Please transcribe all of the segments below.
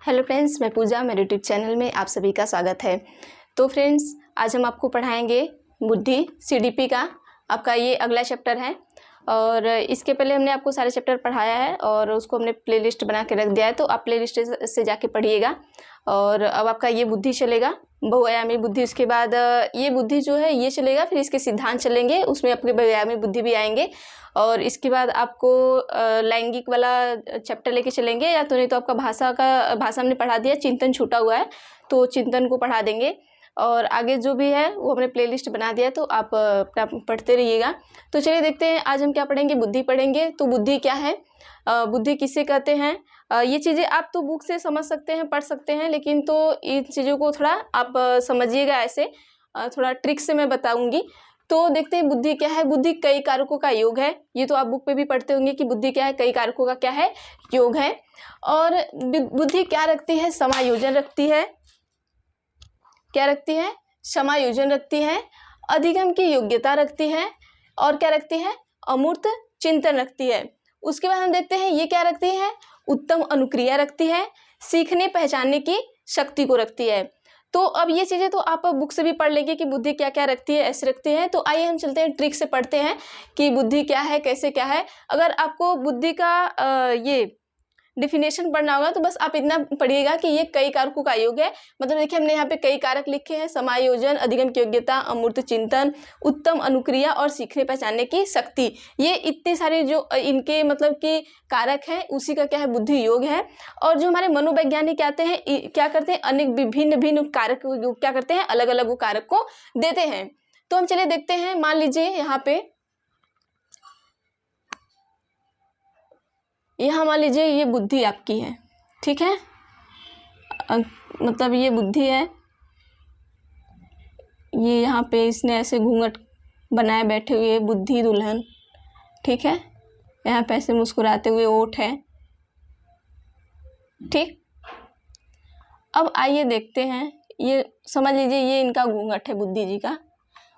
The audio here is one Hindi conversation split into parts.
हेलो फ्रेंड्स, मैं पूजा, मेरे यूट्यूब चैनल में आप सभी का स्वागत है। तो फ्रेंड्स, आज हम आपको पढ़ाएंगे बुद्धि सीडीपी का। आपका ये अगला चैप्टर है और इसके पहले हमने आपको सारे चैप्टर पढ़ाया है और उसको हमने प्लेलिस्ट बना के रख दिया है, तो आप प्लेलिस्ट से जाके पढ़िएगा। और अब आपका ये बुद्धि चलेगा, बहुआयामी बुद्धि। उसके बाद ये बुद्धि जो है ये चलेगा, फिर इसके सिद्धांत चलेंगे, उसमें आपके बहुआयामी बुद्धि भी आएंगे। और इसके बाद आपको लैंगिक वाला चैप्टर लेके चलेंगे, या तो नहीं तो आपका भाषा हमने पढ़ा दिया, चिंतन छूटा हुआ है तो चिंतन को पढ़ा देंगे। और आगे जो भी है वो हमने प्लेलिस्ट बना दिया, तो आप पढ़ते रहिएगा। तो चलिए देखते हैं आज हम क्या पढ़ेंगे। बुद्धि पढ़ेंगे। तो बुद्धि क्या है, बुद्धि किसे कहते हैं, ये चीज़ें आप तो बुक से समझ सकते हैं, पढ़ सकते हैं, लेकिन तो इन चीज़ों को थोड़ा आप समझिएगा, ऐसे थोड़ा ट्रिक से मैं बताऊंगी। तो देखते हैं बुद्धि क्या है। बुद्धि कई कारकों का योग है। ये तो आप बुक पे भी पढ़ते होंगे कि बुद्धि क्या है, कई कारकों का क्या है, योग है। और बुद्धि क्या रखती है, समायोजन रखती है। क्या रखती है, समायोजन रखती है, अधिगम की योग्यता रखती है, और क्या रखती है, अमूर्त चिंतन रखती है। उसके बाद हम देखते हैं ये क्या रखती है, उत्तम अनुक्रिया रखती है, सीखने पहचानने की शक्ति को रखती है। तो अब ये चीज़ें तो आप बुक से भी पढ़ लेंगे कि बुद्धि क्या क्या रखती है, ऐसे रखती है। तो आइए हम चलते हैं ट्रिक से पढ़ते हैं कि बुद्धि क्या है, कैसे क्या है। अगर आपको बुद्धि का ये डिफिनेशन पढ़ना होगा तो बस आप इतना पढ़िएगा कि ये कई कारकों का योग है। मतलब देखिए हमने यहाँ पे कई कारक लिखे हैं, समायोजन, अधिगम की योग्यता, अमूर्त चिंतन, उत्तम अनुक्रिया और सीखने पहचानने की शक्ति। ये इतने सारे जो इनके मतलब कि कारक हैं, उसी का क्या है, बुद्धि योग है। और जो हमारे मनोवैज्ञानिक आते हैं, क्या करते हैं, अनेक भिन्न कारक क्या करते हैं, अलग अलग वो कारक को देते हैं। तो हम चलिए देखते हैं। मान लीजिए यहाँ मान लीजिए ये बुद्धि आपकी है, ठीक है। मतलब ये बुद्धि है, ये यहाँ पे इसने ऐसे घूंघट बनाए बैठे हुए बुद्धि दुल्हन, ठीक है। यहाँ पे ऐसे मुस्कुराते हुए ओठ है, ठीक। अब आइए देखते हैं, ये समझ लीजिए ये इनका घूंघट है बुद्धि जी का।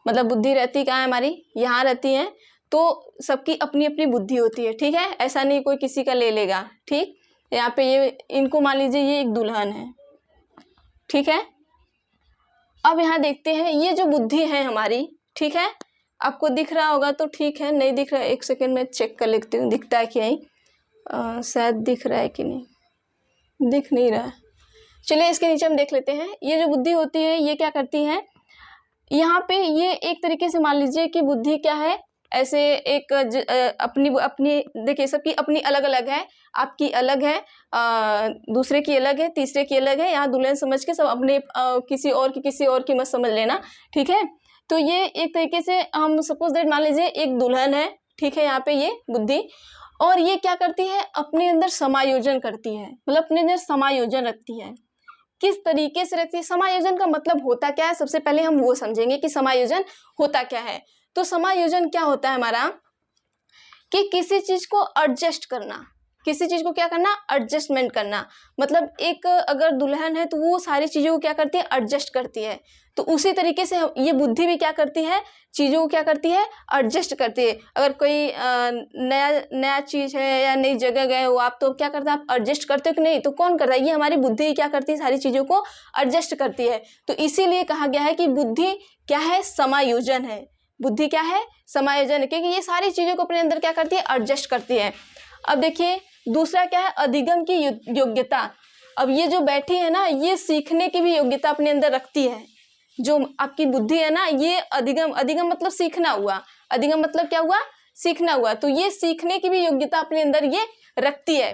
मतलब बुद्धि रहती कहाँ है हमारी, यहाँ रहती है। तो सबकी अपनी अपनी बुद्धि होती है, ठीक है। ऐसा नहीं कोई किसी का ले लेगा, ठीक। यहाँ पे ये इनको मान लीजिए ये एक दुल्हन है, ठीक है। अब यहाँ देखते हैं ये जो बुद्धि है हमारी, ठीक है। आपको दिख रहा होगा तो ठीक है, नहीं दिख रहा है एक सेकेंड में चेक कर लेती हूँ दिखता है कि नहीं। शायद दिख रहा है कि नहीं, दिख नहीं रहा है। चलिए इसके नीचे हम देख लेते हैं। ये जो बुद्धि होती है ये क्या करती है, यहाँ पे ये एक तरीके से मान लीजिए कि बुद्धि क्या है, ऐसे एक अपनी देखिए सबकी अपनी अलग अलग है। आपकी अलग है, दूसरे की अलग है, तीसरे की अलग है। यहाँ दुल्हन समझ के सब अपने किसी और की मत समझ लेना, ठीक है। तो ये एक तरीके से हम सपोज दैट मान लीजिए एक दुल्हन है, ठीक है, यहाँ पे ये बुद्धि। और ये क्या करती है, अपने अंदर समायोजन करती है, मतलब अपने अंदर समायोजन रखती है। किस तरीके से रखती है, समायोजन का मतलब होता क्या है, सबसे पहले हम वो समझेंगे कि समायोजन होता क्या है। तो समायोजन क्या होता है हमारा, कि किसी चीज को एडजस्ट करना, किसी चीज को क्या करना, एडजस्टमेंट करना। मतलब एक अगर दुल्हन है तो वो सारी चीजों को क्या करती है, एडजस्ट करती है। तो उसी तरीके से ये बुद्धि भी क्या करती है, चीजों को क्या करती है, एडजस्ट करती है। अगर कोई नया चीज है या नई जगह गए हो आप, तो क्या करता है, आप एडजस्ट करते हो कि नहीं, तो कौन करता है, ये हमारी बुद्धि क्या करती है, सारी चीजों को एडजस्ट करती है। तो इसीलिए कहा गया है कि बुद्धि क्या है, समायोजन है। बुद्धि क्या है, समायोजन है, क्योंकि ये सारी चीजों को अपने अंदर क्या करती है, एडजस्ट करती है। अब देखिए दूसरा क्या है, अधिगम की योग्यता। अब ये जो बैठी है ना, ये सीखने की भी योग्यता अपने अंदर रखती है। जो आपकी बुद्धि है ना, ये अधिगम मतलब सीखना हुआ, अधिगम मतलब क्या हुआ, सीखना हुआ। तो ये सीखने की भी योग्यता अपने अंदर ये रखती है।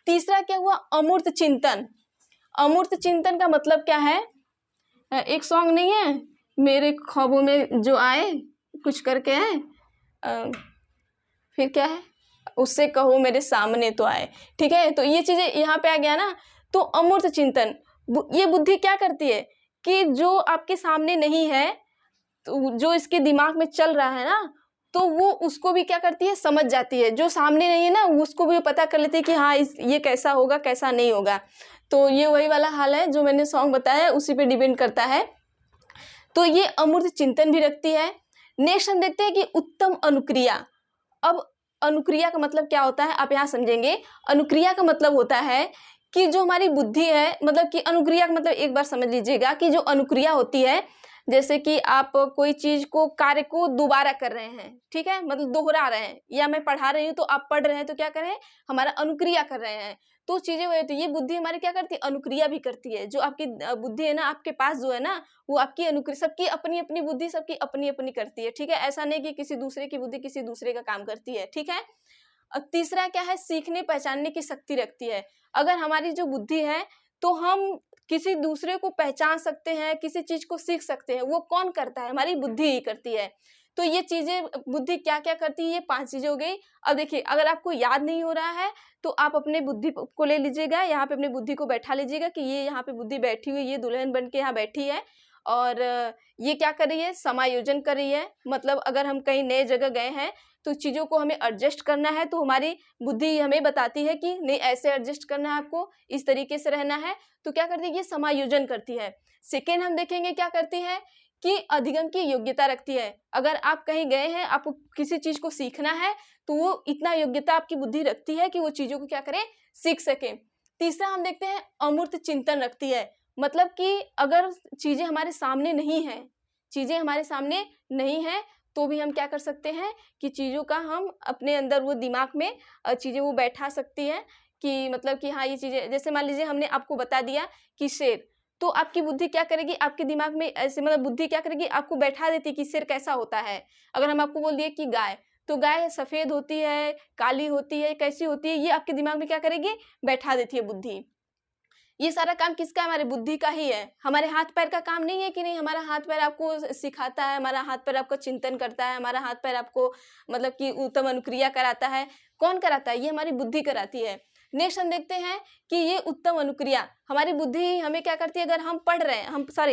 तीसरा क्या हुआ, अमूर्त चिंतन। अमूर्त चिंतन का मतलब क्या है, एक सॉन्ग नहीं है, मेरे ख्वाबों में जो आए कुछ करके आए, फिर क्या है, उससे कहो मेरे सामने तो आए, ठीक है। तो ये चीजें यहाँ पे आ गया ना। तो अमूर्त चिंतन, ये बुद्धि क्या करती है कि जो आपके सामने नहीं है, तो जो इसके दिमाग में चल रहा है ना, तो वो उसको भी क्या करती है, समझ जाती है। जो सामने नहीं है ना, उसको भी पता कर लेती है कि हाँ ये कैसा होगा, कैसा नहीं होगा। तो ये वही वाला हाल है जो मैंने सॉन्ग बताया, उसी पे डिपेंड करता है। तो ये अमूर्त चिंतन भी रखती है। नेक्स्ट हम देखते हैं कि उत्तम अनुक्रिया। अब अनुक्रिया का मतलब क्या होता है, आप यहाँ समझेंगे। अनुक्रिया का मतलब होता है कि जो हमारी बुद्धि है, मतलब कि अनुक्रिया, मतलब एक बार समझ लीजिएगा कि जो अनुक्रिया होती है, जैसे कि आप कोई चीज को, कार्य को दोबारा कर रहे हैं, ठीक है, मतलब दोहरा रहे हैं, या मैं पढ़ा रही हूँ तो आप पढ़ रहे हैं, तो क्या कर रहे हैं, हमारा अनुक्रिया कर रहे हैं, तो चीजें हुई, तो ये बुद्धि हमारी क्या करती है, अनुक्रिया भी करती है। जो आपकी बुद्धि है ना, आपके पास जो है ना, वो आपकी अनुक्रिया, सबकी अपनी अपनी बुद्धि, सबकी अपनी अपनी करती है, ठीक है, ऐसा नहीं कि किसी दूसरे की बुद्धि किसी दूसरे का काम करती है, ठीक है। अब तीसरा क्या है, सीखने पहचानने की शक्ति रखती है। अगर हमारी जो बुद्धि है, तो हम किसी दूसरे को पहचान सकते हैं, किसी चीज को सीख सकते हैं। वो कौन करता है, हमारी बुद्धि ही करती है। तो ये चीजें, बुद्धि क्या क्या करती है, ये 5 चीजें हो गई। अब देखिए, अगर आपको याद नहीं हो रहा है तो आप अपने बुद्धि को ले लीजिएगा, यहाँ पे अपनी बुद्धि को बैठा लीजिएगा कि ये यहाँ पे बुद्धि बैठी हुई, ये दुल्हन बन के यहाँ बैठी है, और ये क्या कर रही है, समायोजन कर रही है। मतलब अगर हम कहीं नए जगह गए हैं तो चीज़ों को हमें एडजस्ट करना है, तो हमारी बुद्धि हमें बताती है कि नहीं, ऐसे एडजस्ट करना है आपको, इस तरीके से रहना है, तो क्या करती है, ये समायोजन करती है। सेकेंड हम देखेंगे क्या करती है, कि अधिगम की योग्यता रखती है। अगर आप कहीं गए हैं, आपको किसी चीज़ को सीखना है, तो वो इतना योग्यता आपकी बुद्धि रखती है कि वो चीज़ों को क्या करें, सीख सके। तीसरा हम देखते हैं, अमूर्त चिंतन रखती है। मतलब कि अगर चीज़ें हमारे सामने नहीं है, चीज़ें हमारे सामने नहीं है, तो भी हम क्या कर सकते हैं कि चीज़ों का हम अपने अंदर, वो दिमाग में चीज़ें वो बैठा सकती हैं, कि मतलब कि हाँ, ये चीज़ें, जैसे मान लीजिए हमने आपको बता दिया कि शेर, तो आपकी बुद्धि क्या करेगी, आपके दिमाग में ऐसे, मतलब बुद्धि क्या करेगी, आपको बैठा देती है कि शेर कैसा होता है। अगर हम आपको बोल दिए कि गाय, तो गाय सफ़ेद होती है, काली होती है, कैसी होती है, ये आपके दिमाग में क्या करेगी, बैठा देती है बुद्धि। ये सारा काम किसका है, हमारी बुद्धि का ही है। हमारे हाथ पैर का काम नहीं है कि नहीं, हमारा हाथ पैर आपको सिखाता है, हमारा हाथ पैर आपका चिंतन करता है, हमारा हाथ पैर आपको मतलब कि उत्तम अनुक्रिया कराता है। कौन कराता है, ये हमारी बुद्धि कराती है। नेक्स्ट हम देखते हैं कि ये उत्तम अनुक्रिया हमारी बुद्धि ही हमें क्या करती है, अगर हम पढ़ रहे हैं,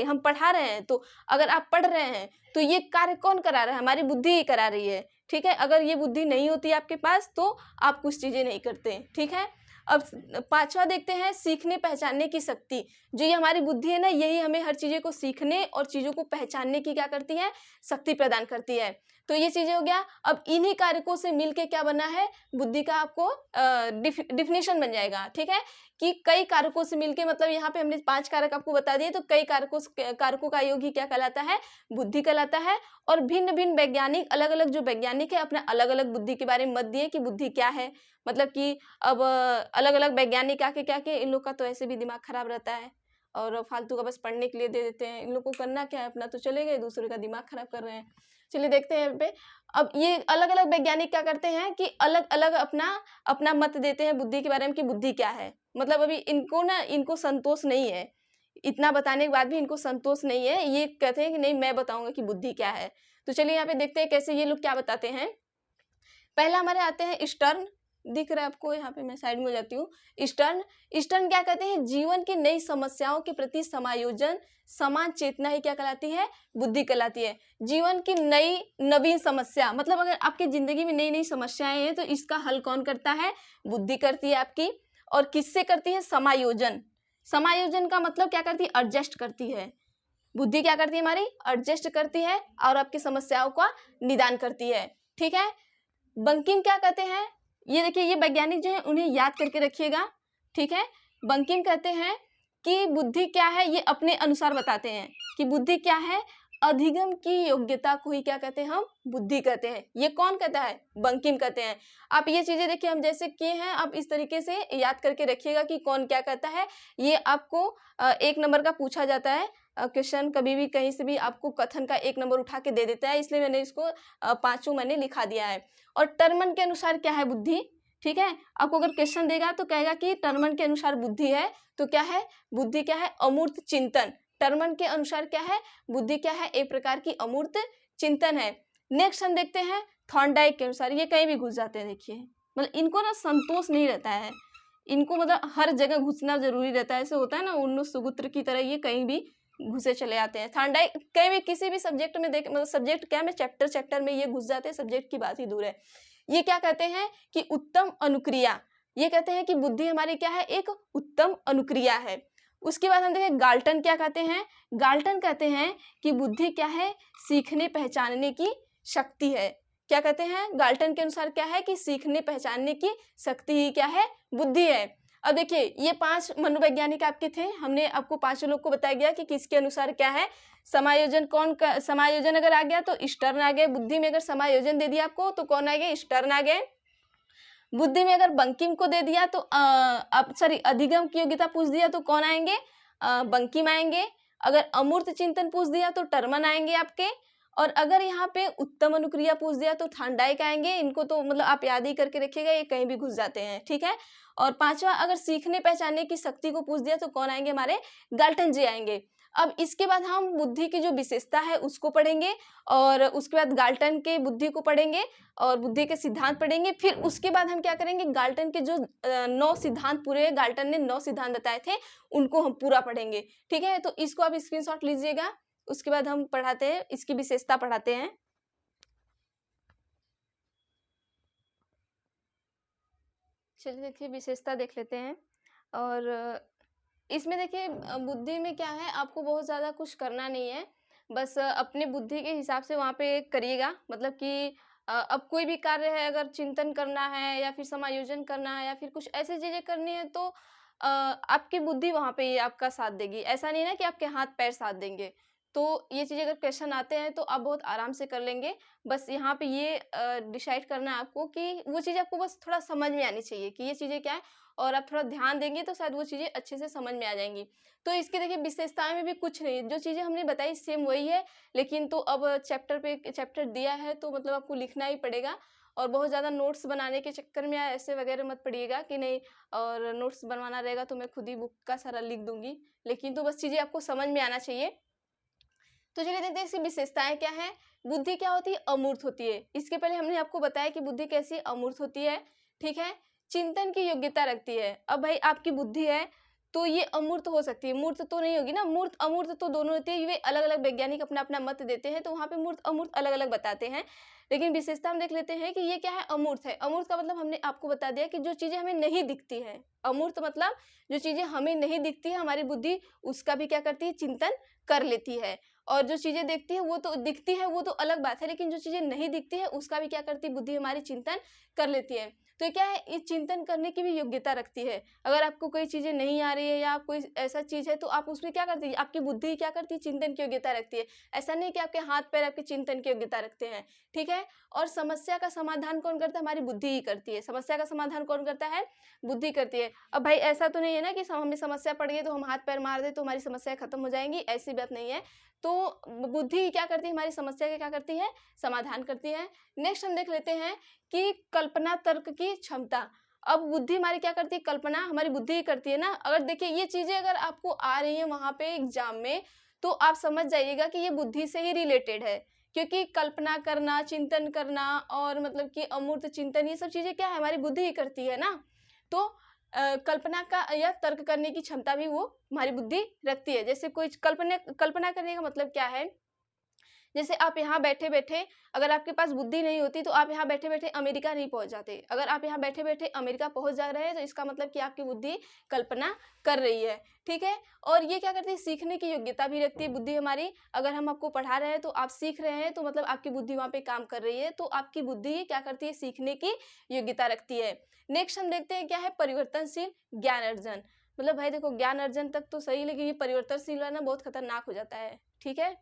हम पढ़ा रहे हैं, तो अगर आप पढ़ रहे हैं तो ये कार्य कौन करा रहा है, हमारी बुद्धि ही करा रही है, ठीक है। अगर ये बुद्धि नहीं होती आपके पास तो आप कुछ चीज़ें नहीं करते, ठीक है। अब पांचवा देखते हैं, सीखने पहचानने की शक्ति। जो ये हमारी बुद्धि है ना, यही हमें हर चीज़ों को सीखने और चीज़ों को पहचानने की क्या करती है, शक्ति प्रदान करती है। तो ये चीज़ें हो गया। अब इन्हीं कारकों से मिलके क्या बना है, बुद्धि का आपको डिफिनेशन बन जाएगा, ठीक है, कि कई कारकों से मिलके, मतलब यहाँ पे हमने 5 कारक आपको बता दिए, तो कई कारकों का योग ही क्या कहलाता है, बुद्धि कहलाता है। और भिन्न भिन्न वैज्ञानिक, अलग अलग जो वैज्ञानिक है, अपना अलग अलग बुद्धि के बारे में मत दिए कि बुद्धि क्या है। मतलब कि अब अलग अलग वैज्ञानिक आके क्या के, इन लोग का तो ऐसे भी दिमाग खराब रहता है, और फालतू का बस पढ़ने के लिए दे देते हैं। इन लोग को करना क्या है, अपना तो चले गए, दूसरे का दिमाग खराब कर रहे हैं। चलिए देखते हैं यहाँ पे। अब ये अलग अलग वैज्ञानिक क्या करते हैं कि अलग अलग अपना अपना मत देते हैं बुद्धि के बारे में कि बुद्धि क्या है। मतलब अभी इनको संतोष नहीं है, इतना बताने के बाद भी इनको संतोष नहीं है। ये कहते हैं कि नहीं, मैं बताऊंगा कि बुद्धि क्या है। तो चलिए यहाँ पे देखते हैं कैसे ये लोग क्या बताते हैं। पहला हमारे आते हैं स्टर्न, दिख रहा है आपको, यहाँ पे मैं साइड में हो जाती हूँ। स्टर्न क्या कहते हैं, जीवन की नई समस्याओं के प्रति समायोजन, समान चेतना ही क्या कहलाती है, बुद्धि कहलाती है। जीवन की नई नवीन समस्या, मतलब अगर आपकी जिंदगी में नई नई समस्याएं हैं तो इसका हल कौन करता है, बुद्धि करती है आपकी। और किससे करती है, समायोजन। समायोजन का मतलब क्या करती है, एडजस्ट करती है। बुद्धि क्या करती है, हमारी एडजस्ट करती है और आपकी समस्याओं का निदान करती है, ठीक है। बंकिम क्या कहते हैं, ये देखिए, ये वैज्ञानिक जो है उन्हें याद करके रखिएगा, ठीक है। बंकिम कहते हैं कि बुद्धि क्या है, ये अपने अनुसार बताते हैं कि बुद्धि क्या है, अधिगम की योग्यता को ही क्या कहते हैं, हम बुद्धि कहते हैं। ये कौन कहता है, बंकिम कहते हैं। आप ये चीजें देखिए, हम जैसे किए हैं, आप इस तरीके से याद करके रखिएगा कि कौन क्या कहता है। ये आपको 1 नंबर का पूछा जाता है क्वेश्चन, कभी भी कहीं से भी आपको कथन का 1 नंबर उठा के दे देता है, इसलिए मैंने इसको 5 मैंने लिखा दिया है। और टर्मन के अनुसार क्या है बुद्धि, ठीक है। आपको अगर क्वेश्चन देगा तो कहेगा कि टर्मन के अनुसार बुद्धि है, तो क्या है, बुद्धि क्या है, अमूर्त चिंतन। टर्मन के अनुसार क्या है, बुद्धि क्या है, एक प्रकार की अमूर्त चिंतन है। नेक्स्ट हम देखते हैं थॉर्नडाइक के अनुसार। ये कहीं भी घुस जाते हैं, देखिए, मतलब इनको ना संतोष नहीं रहता है, इनको मतलब हर जगह घुसना जरूरी रहता है। ऐसे होता है ना, उन्नू सुगुत्र की तरह ये कहीं भी घुसे चले आते हैं। थॉर्नडाइक कहीं भी किसी भी सब्जेक्ट में देख, मतलब सब्जेक्ट क्या में, चैप्टर में ये घुस जाते हैं, सब्जेक्ट की बात ही दूर है। ये क्या कहते हैं कि उत्तम अनुक्रिया। ये कहते हैं कि बुद्धि हमारी क्या है, एक उत्तम अनुक्रिया है। उसके बाद हम देखें गाल्टन क्या कहते हैं। गाल्टन कहते हैं कि बुद्धि क्या है, सीखने पहचानने की शक्ति है। क्या कहते हैं, गाल्टन के अनुसार क्या है कि सीखने पहचानने की शक्ति ही क्या है, बुद्धि है। अब देखिए ये 5 मनोवैज्ञानिक आपके थे, हमने आपको 5 लोग को बताया गया कि किसके अनुसार क्या है। समायोजन समायोजन अगर आ गया तो स्टर्न आ गए, बुद्धि में अगर समायोजन दे दिया आपको तो कौन आ गए, स्टर्न आ गए। बुद्धि में अगर बंकिम को दे दिया तो अब सॉरी अधिगम की योग्यता पूछ दिया तो कौन आएंगे, बंकिम आएंगे। अगर अमूर्त चिंतन पूछ दिया तो टर्मन आएंगे आपके। और अगर यहाँ पे उत्तम अनुक्रिया पूछ दिया तो थांडाइक आएंगे। इनको तो मतलब आप याद ही करके रखिएगा, ये कहीं भी घुस जाते हैं, ठीक है। और पांचवा अगर सीखने पहचानने की शक्ति को पूछ दिया तो कौन आएंगे, हमारे गाल्टन जी आएंगे। अब इसके बाद हम बुद्धि की जो विशेषता है उसको पढ़ेंगे, और उसके बाद गाल्टन के बुद्धि को पढ़ेंगे और बुद्धि के सिद्धांत पढ़ेंगे। फिर उसके बाद हम क्या करेंगे, गाल्टन के जो 9 सिद्धांत पूरे, गाल्टन ने 9 सिद्धांत बताए थे उनको हम पूरा पढ़ेंगे, ठीक है। तो इसको आप स्क्रीनशॉट लीजिएगा। उसके बाद हम पढ़ाते हैं, इसकी विशेषता पढ़ाते हैं। चलिए देखिए विशेषता देख लेते हैं। और इसमें देखिए बुद्धि में क्या है, आपको बहुत ज़्यादा कुछ करना नहीं है, बस अपने बुद्धि के हिसाब से वहाँ पे करिएगा। मतलब कि अब कोई भी कार्य है, अगर चिंतन करना है या फिर समायोजन करना है या फिर कुछ ऐसी चीज़ें करनी है तो आपकी बुद्धि वहाँ पे ही आपका साथ देगी। ऐसा नहीं ना कि आपके हाथ पैर साथ देंगे। तो ये चीज़ें अगर क्वेश्चन आते हैं तो आप बहुत आराम से कर लेंगे। बस यहाँ पे ये डिसाइड करना है आपको कि वो चीज़ आपको बस थोड़ा समझ में आनी चाहिए कि ये चीज़ें क्या है, और आप थोड़ा ध्यान देंगे तो शायद वो चीज़ें अच्छे से समझ में आ जाएंगी। तो इसकी देखिए विशेषताएं में भी कुछ नहीं है, जो चीज़ें हमने बताई सेम वही है। लेकिन तो अब चैप्टर दिया है तो मतलब आपको लिखना ही पड़ेगा। और बहुत ज़्यादा नोट्स बनाने के चक्कर में ऐसे वगैरह मत पड़िएगा कि नहीं, और नोट्स बनवाना रहेगा तो मैं खुद ही बुक का सारा लिख दूंगी। लेकिन तो बस चीज़ें आपको समझ में आना चाहिए। तो चलिए देखते हैं इसकी विशेषताएं क्या है। बुद्धि क्या होती है, अमूर्त होती है। इसके पहले हमने आपको बताया कि बुद्धि कैसी अमूर्त होती है, ठीक है। चिंतन की योग्यता रखती है। अब भाई आपकी बुद्धि है तो ये अमूर्त हो सकती है, मूर्त तो नहीं होगी ना। मूर्त अमूर्त तो दोनों होती है, ये अलग अलग वैज्ञानिक अपना अपना मत देते हैं, तो वहाँ पे मूर्त अमूर्त अलग अलग बताते हैं। लेकिन विशेषता हम देख लेते हैं कि ये क्या है, अमूर्त है। अमूर्त का मतलब हमने आपको बता दिया कि जो चीजें हमें नहीं दिखती है। अमूर्त मतलब जो चीजें हमें नहीं दिखती है, हमारी बुद्धि उसका भी क्या करती है, चिंतन कर लेती है। और जो चीजें देखती है वो तो दिखती है, वो तो अलग बात है, लेकिन जो चीजें नहीं दिखती है उसका भी क्या करती है, बुद्धि हमारी चिंतन कर लेती है। तो ये क्या है, इस चिंतन करने की भी योग्यता रखती है। अगर आपको कोई चीजें नहीं आ रही है या कोई ऐसा चीज है तो आप उसमें क्या करती है, आपकी बुद्धि क्या करती है, चिंतन की योग्यता रखती है। ऐसा नहीं कि आपके हाथ पैर आपके चिंतन की योग्यता रखते हैं, ठीक है। और समस्या का समाधान कौन करता है, हमारी बुद्धि ही करती है। समस्या का समाधान कौन करता है, बुद्धि करती है। अब भाई ऐसा तो नहीं है ना कि हमें समस्या पड़ गई तो हम हाथ पैर मार दे तो हमारी समस्या खत्म हो जाएंगी, ऐसी बात नहीं है। तो बुद्धि क्या करती है, हमारी समस्या का क्या करती है, समाधान करती है। नेक्स्ट हम देख लेते हैं कि कल्पना तर्क की क्षमता। अब बुद्धि हमारी क्या करती है, कल्पना हमारी बुद्धि ही करती है ना। अगर देखिए ये चीजें अगर आपको आ रही है वहां पे एग्जाम में तो आप समझ जाइएगा कि ये बुद्धि से ही रिलेटेड है। क्योंकि कल्पना करना, चिंतन करना और मतलब कि अमूर्त चिंतन, ये सब चीजें क्या है, हमारी बुद्धि ही करती है ना। तो कल्पना का या तर्क करने की क्षमता भी वो हमारी बुद्धि रखती है। जैसे कोई कल्पना करने का मतलब क्या है, जैसे आप यहाँ बैठे बैठे, अगर आपके पास बुद्धि नहीं होती तो आप यहाँ बैठे बैठे अमेरिका नहीं पहुंच जाते। अगर आप यहाँ बैठे बैठे अमेरिका पहुंच जा रहे हैं तो इसका मतलब कि आपकी बुद्धि कल्पना कर रही है, ठीक है। और ये क्या करती है, सीखने की योग्यता भी रखती है बुद्धि हमारी। अगर हम आपको पढ़ा रहे हैं तो आप सीख रहे हैं तो मतलब आपकी बुद्धि वहाँ पे काम कर रही है, तो आपकी बुद्धि क्या करती है, सीखने की योग्यता रखती है। नेक्स्ट हम देखते हैं क्या है, परिवर्तनशील ज्ञान अर्जन। मतलब भाई देखो ज्ञान अर्जन तक तो सही, लेकिन ये परिवर्तनशील है ना, बहुत खतरनाक हो जाता है, ठीक है।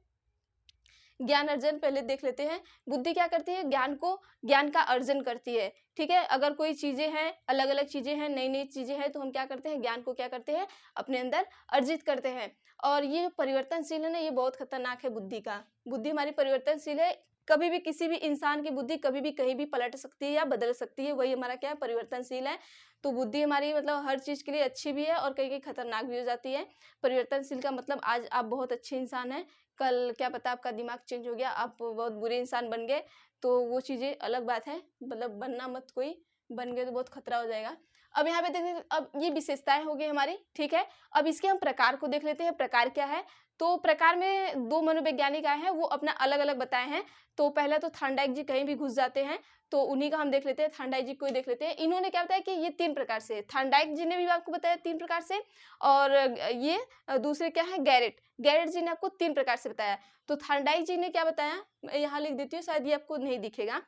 ज्ञान अर्जन पहले देख लेते हैं। बुद्धि क्या करती है, ज्ञान का अर्जन करती है, ठीक है। अगर कोई चीजें हैं, अलग अलग चीजें हैं, नई नई चीजें हैं, तो हम क्या करते हैं, ज्ञान को क्या करते हैं, अपने अंदर अर्जित करते हैं। और ये परिवर्तनशील है ना, ये बहुत खतरनाक है बुद्धि का। बुद्धि हमारी परिवर्तनशील है। कभी भी किसी भी इंसान की बुद्धि कभी भी कहीं भी पलट सकती है या बदल सकती है, वही हमारा क्या है, परिवर्तनशील है। तो बुद्धि हमारी मतलब हर चीज के लिए अच्छी भी है और कहीं कहीं खतरनाक भी हो जाती है। परिवर्तनशील का मतलब आज आप बहुत अच्छे इंसान हैं, कल क्या पता आपका दिमाग चेंज हो गया, आप बहुत बुरे इंसान बन गए, तो वो चीज़ें अलग बात है। मतलब बनना मत, कोई बन गए तो बहुत खतरा हो जाएगा। अब यहाँ पे देखिए, अब ये विशेषताएं हो गई हमारी, ठीक है। अब इसके हम प्रकार को देख लेते हैं, प्रकार क्या है। तो प्रकार में 2 मनोवैज्ञानिक आए हैं, वो अपना अलग अलग बताए हैं। तो पहला तो थार्नडाइक जी कहीं भी घुस जाते हैं, तो उन्हीं का हम देख लेते हैं, थार्नडाइक जी को ही देख लेते हैं। इन्होंने क्या बताया कि ये 3 प्रकार से, थार्नडाइक जी ने भी आपको बताया 3 प्रकार से। और ये दूसरे क्या है, गैरेट गैरेट जी ने आपको 3 प्रकार से बताया। तो थार्नडाइक जी ने क्या बताया, मैं यहाँ लिख देती हूँ, शायद ये आपको नहीं दिखेगा।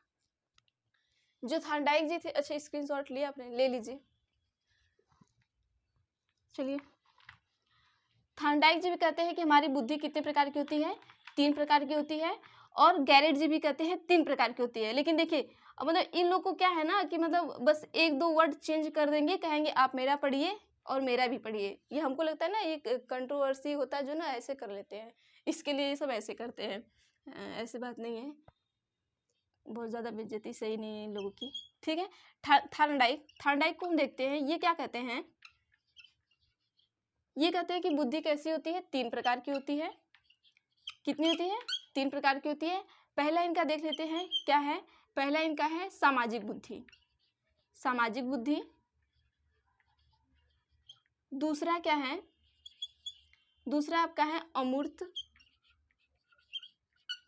जो थार्नडाइक जी थे, अच्छा स्क्रीनशॉट लिया आपने, ले लीजिए। चलिए, थॉर्नडाइक जी भी कहते हैं कि हमारी बुद्धि कितने प्रकार की होती है, 3 प्रकार की होती है। और गैरेट जी भी कहते हैं 3 प्रकार की होती है। लेकिन देखिए अब मतलब इन लोग को क्या है ना कि मतलब बस 1-2 वर्ड चेंज कर देंगे, कहेंगे आप मेरा पढ़िए और मेरा भी पढ़िए। ये हमको लगता है ना एक कंट्रोवर्सी होता है जो ना ऐसे कर लेते हैं, इसके लिए ये सब ऐसे करते हैं। ऐसी बात नहीं है, बहुत ज़्यादा बेइज्जती सही नहीं है इन लोगों की, ठीक है। थॉर्नडाइक को हम देखते हैं, ये क्या कहते हैं, ये कहते हैं कि बुद्धि कैसी होती है, 3 प्रकार की होती है। कितनी होती है, 3 प्रकार की होती है। पहला इनका देख लेते हैं क्या है, पहला इनका है सामाजिक बुद्धि, सामाजिक बुद्धि। दूसरा क्या है, दूसरा आपका है अमूर्त,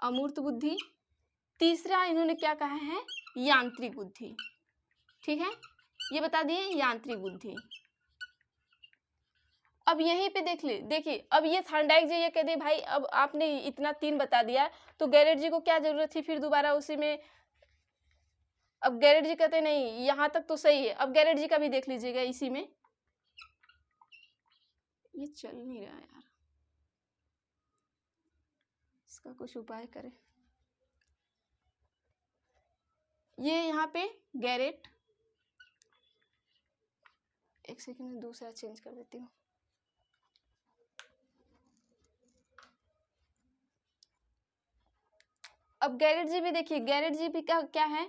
अमूर्त बुद्धि। तीसरा इन्होंने क्या कहा है, यांत्रिक बुद्धि, ठीक है, ये बता दिए यांत्रिक बुद्धि। अब यहीं पे देख ले, देखिए अब ये थॉर्नडाइक जी ये कह दे भाई अब आपने इतना 3 बता दिया तो गैरेट जी को क्या जरूरत थी फिर दोबारा उसी में। अब गैरेट जी कहते नहीं यहाँ तक तो सही है, अब गैरेट जी का भी देख लीजिएगा इसी में। ये चल नहीं रहा यार, इसका कुछ उपाय करें। ये यहाँ पे गैरेट, एक सेकंड में दूसरा चेंज कर देती हूँ। अब गैरेट जी भी देखिए, गैरेट जी भी क्या है,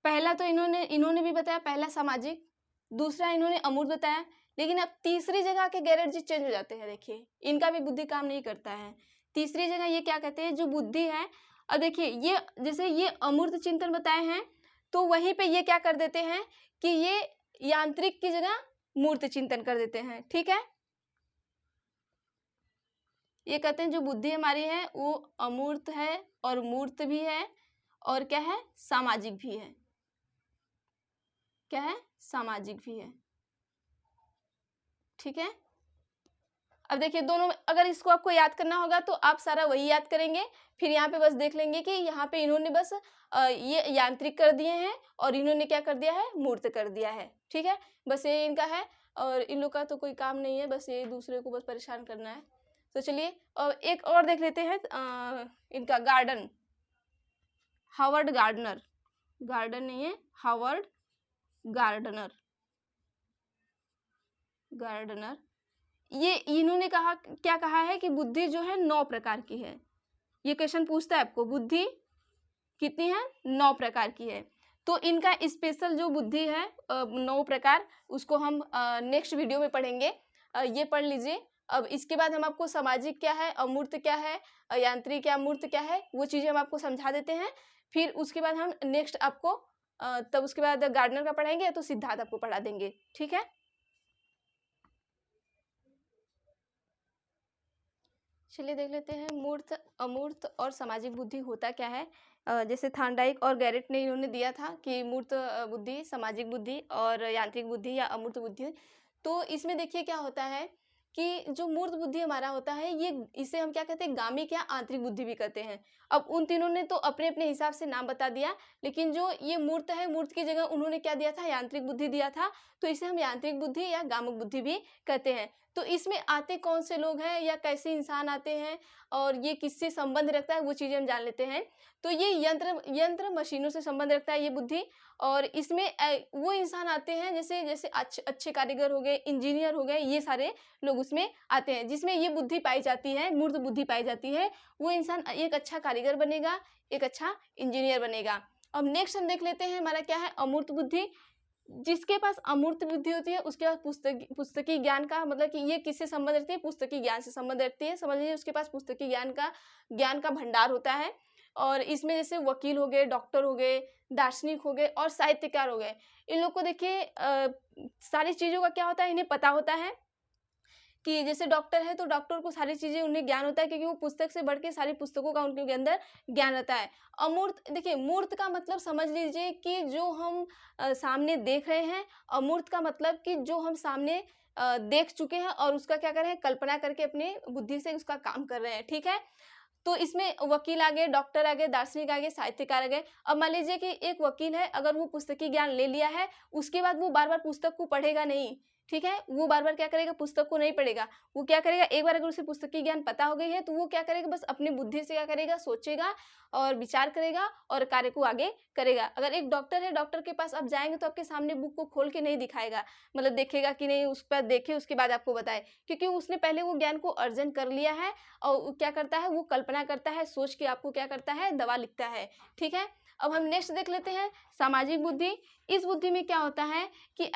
पहला तो इन्होंने भी बताया, पहला सामाजिक, दूसरा इन्होंने अमूर्त बताया। लेकिन अब तीसरी जगह के गैरेट जी चेंज हो जाते हैं, देखिए इनका भी बुद्धि काम नहीं करता है। तीसरी जगह ये क्या कहते हैं, जो बुद्धि है, और देखिए ये जैसे ये अमूर्त चिंतन बताए हैं तो वहीं पे ये क्या कर देते हैं कि ये यांत्रिक की जगह मूर्त चिंतन कर देते हैं, ठीक है। ये कहते हैं जो बुद्धि हमारी है वो अमूर्त है और मूर्त भी है और क्या है, सामाजिक भी है, क्या है, सामाजिक भी है, ठीक है। अब देखिए दोनों में अगर इसको आपको याद करना होगा तो आप सारा वही याद करेंगे, फिर यहाँ पे बस देख लेंगे कि यहाँ पे इन्होंने बस ये यांत्रिक कर दिए हैं और इन्होंने क्या कर दिया है, मूर्त कर दिया है, ठीक है। बस ये इनका है और इन लोग का तो कोई काम नहीं है, बस ये दूसरे को बस परेशान करना है। तो चलिए और एक और देख लेते हैं इनका गार्डन, हावर्ड गार्डनर, गार्डन नहीं है, हावर्ड गार्डनर, गार्डनर। ये इन्होंने कहा, क्या कहा है कि बुद्धि जो है 9 प्रकार की है। ये क्वेश्चन पूछता है आपको बुद्धि कितनी है, 9 प्रकार की है। तो इनका स्पेशल जो बुद्धि है 9 प्रकार, उसको हम नेक्स्ट वीडियो में पढ़ेंगे, ये पढ़ लीजिए। अब इसके बाद हम आपको सामाजिक क्या है, अमूर्त क्या है, यांत्रिक क्या, मूर्त क्या है, वो चीज़ें हम आपको समझा देते हैं। फिर उसके बाद हम नेक्स्ट आपको तब उसके बाद गार्डनर का पढ़ाएंगे तो सिद्धार्थ आपको पढ़ा देंगे, ठीक है। चलिए देख लेते हैं मूर्त, अमूर्त और सामाजिक बुद्धि होता क्या है। जैसे थॉर्नडाइक और गैरेट ने इन्होंने दिया था कि मूर्त बुद्धि, सामाजिक बुद्धि और यांत्रिक बुद्धि या अमूर्त बुद्धि। तो इसमें देखिए क्या होता है कि जो मूर्त बुद्धि हमारा होता है ये, इसे हम क्या कहते हैं, गामिक या आंतरिक बुद्धि भी कहते हैं। अब उन तीनों ने तो अपने अपने हिसाब से नाम बता दिया, लेकिन जो ये मूर्त है, मूर्त की जगह उन्होंने क्या दिया था, यांत्रिक बुद्धि दिया था, तो इसे हम यांत्रिक बुद्धि या गामिक बुद्धि भी कहते हैं। तो इसमें आते कौन से लोग हैं या कैसे इंसान आते हैं और ये किससे संबंध रखता है वो चीज़ें हम जान लेते हैं। तो ये यंत्र मशीनों से संबंध रखता है ये बुद्धि, और इसमें वो इंसान आते हैं जैसे जैसे अच्छे कारीगर हो गए, इंजीनियर हो गए, ये सारे लोग उसमें आते हैं जिसमें ये बुद्धि पाई जाती है, मूर्त बुद्धि पाई जाती है। वो इंसान एक अच्छा कारीगर बनेगा, एक अच्छा इंजीनियर बनेगा। अब नेक्स्ट हम देख लेते हैं हमारा क्या है, अमूर्त बुद्धि। जिसके पास अमूर्त बुद्धि होती है उसके पास पुस्तकी ज्ञान का, मतलब कि ये किससे संबंध रखती है, पुस्तकी ज्ञान से संबंध रखती है। समझ लीजिए उसके पास पुस्तकी ज्ञान का भंडार होता है। और इसमें जैसे वकील हो गए, डॉक्टर हो गए, दार्शनिक हो गए और साहित्यकार हो गए, इन लोग को देखिए सारी चीज़ों का क्या होता है, इन्हें पता होता है कि जैसे डॉक्टर है तो डॉक्टर को सारी चीज़ें उन्हें ज्ञान होता है क्योंकि वो पुस्तक से बढ़ के सारी पुस्तकों का उनके अंदर ज्ञान रहता है। अमूर्त, देखिए मूर्त का मतलब समझ लीजिए कि जो हम सामने देख रहे हैं, अमूर्त का मतलब कि जो हम सामने देख चुके हैं और उसका क्या कर रहे हैं, कल्पना करके अपने बुद्धि से उसका काम कर रहे हैं, ठीक है। तो इसमें वकील आ गए, डॉक्टर आ गए, दार्शनिक आ गए, साहित्यकार आ गए। अब मान लीजिए कि एक वकील है, अगर वो पुस्तकी ज्ञान ले लिया है, उसके बाद वो बार बार पुस्तक को पढ़ेगा नहीं, ठीक है, वो बार बार क्या करेगा, पुस्तक को नहीं पढ़ेगा। वो क्या करेगा, एक बार अगर उसे पुस्तक की ज्ञान पता हो गई है तो वो क्या करेगा, बस अपनी बुद्धि से क्या करेगा, सोचेगा और विचार करेगा और कार्य को आगे करेगा। अगर एक डॉक्टर है, डॉक्टर के पास आप जाएंगे तो आपके सामने बुक को खोल के नहीं दिखाएगा, मतलब देखेगा कि नहीं, उस पर देखे उसके बाद आपको बताए, क्योंकि उसने पहले वो ज्ञान को अर्जन कर लिया है। और वो क्या करता है, वो कल्पना करता है, सोच के आपको क्या करता है, दवा लिखता है। ठीक है, अब हम नेक्स्ट देख लेते हैं सामाजिक बुद्धि। इस बुद्धि में क्या होता है कि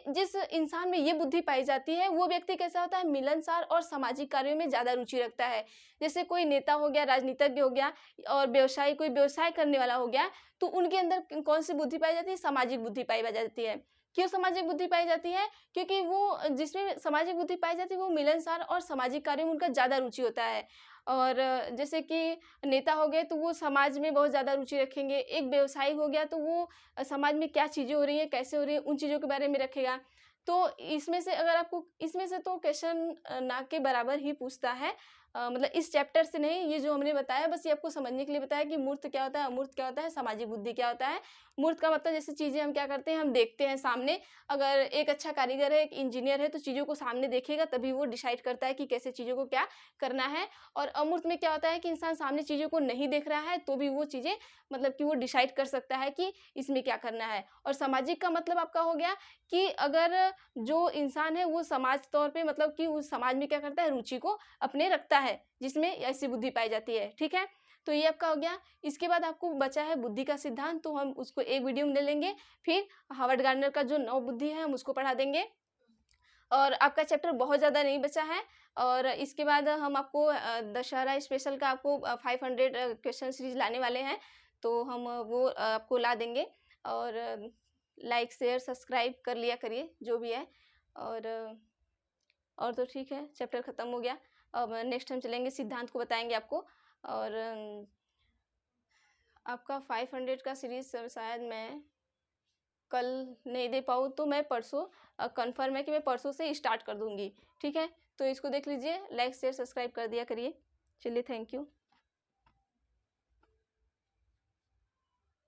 जिस इंसान में ये बुद्धि पाई जाती है वो व्यक्ति कैसा होता है, मिलनसार और सामाजिक कार्यों में ज़्यादा रुचि रखता है। जैसे कोई नेता हो गया, राजनीतिज्ञ हो गया और व्यवसायी, कोई व्यवसाय करने वाला हो गया, तो उनके अंदर कौन सी बुद्धि पाई जाती है, सामाजिक बुद्धि पाई जाती है। क्यों सामाजिक बुद्धि पाई जाती है, क्योंकि वो जिसमें सामाजिक बुद्धि पाई जाती है वो मिलनसार और सामाजिक कार्यों में उनका ज़्यादा रुचि होता है। और जैसे कि नेता हो गए तो वो समाज में बहुत ज़्यादा रुचि रखेंगे। एक व्यवसायी हो गया तो वो समाज में क्या चीज़ें हो रही हैं, कैसे हो रही हैं, उन चीज़ों के बारे में रखेगा। तो इसमें से अगर आपको इसमें से तो क्वेश्चन ना के बराबर ही पूछता है। मतलब इस चैप्टर से नहीं, ये जो हमने बताया बस ये आपको समझने के लिए बताया कि मूर्त क्या होता है, अमूर्त क्या होता है, सामाजिक बुद्धि क्या होता है। मूर्त का मतलब जैसे चीज़ें हम क्या करते हैं, हम देखते हैं सामने। अगर एक अच्छा कारीगर है, एक इंजीनियर है, तो चीज़ों को सामने देखेगा तभी वो डिसाइड करता है कि कैसे चीज़ों को क्या करना है। और अमूर्त में क्या होता है कि इंसान सामने चीज़ों को नहीं देख रहा है तो भी वो चीज़ें मतलब कि वो डिसाइड कर सकता है कि इसमें क्या करना है। और सामाजिक का मतलब आपका हो गया कि अगर जो इंसान है वो समाज तौर पे मतलब कि उस समाज में क्या करता है, रुचि को अपने रखता है, जिसमें ऐसी बुद्धि पाई जाती है। ठीक है, तो ये आपका हो गया। इसके बाद आपको बचा है बुद्धि का सिद्धांत, तो हम उसको एक वीडियो में ले लेंगे। फिर हार्वर्ड गार्डनर का जो 9 बुद्धि है हम उसको पढ़ा देंगे। और आपका चैप्टर बहुत ज़्यादा नहीं बचा है। और इसके बाद हम आपको दशहरा स्पेशल का आपको 500 क्वेश्चन सीरीज लाने वाले हैं, तो हम वो आपको ला देंगे। और लाइक शेयर सब्सक्राइब कर लिया करिए जो भी है। और तो ठीक है, चैप्टर ख़त्म हो गया। अब नेक्स्ट हम चलेंगे सिद्धांत को बताएंगे आपको। और आपका 500 का सीरीज शायद मैं कल नहीं दे पाऊँ तो मैं परसों, कन्फर्म है कि मैं परसों से स्टार्ट कर दूँगी। ठीक है, तो इसको देख लीजिए, लाइक शेयर सब्सक्राइब कर दिया करिए। चलिए, थैंक यू।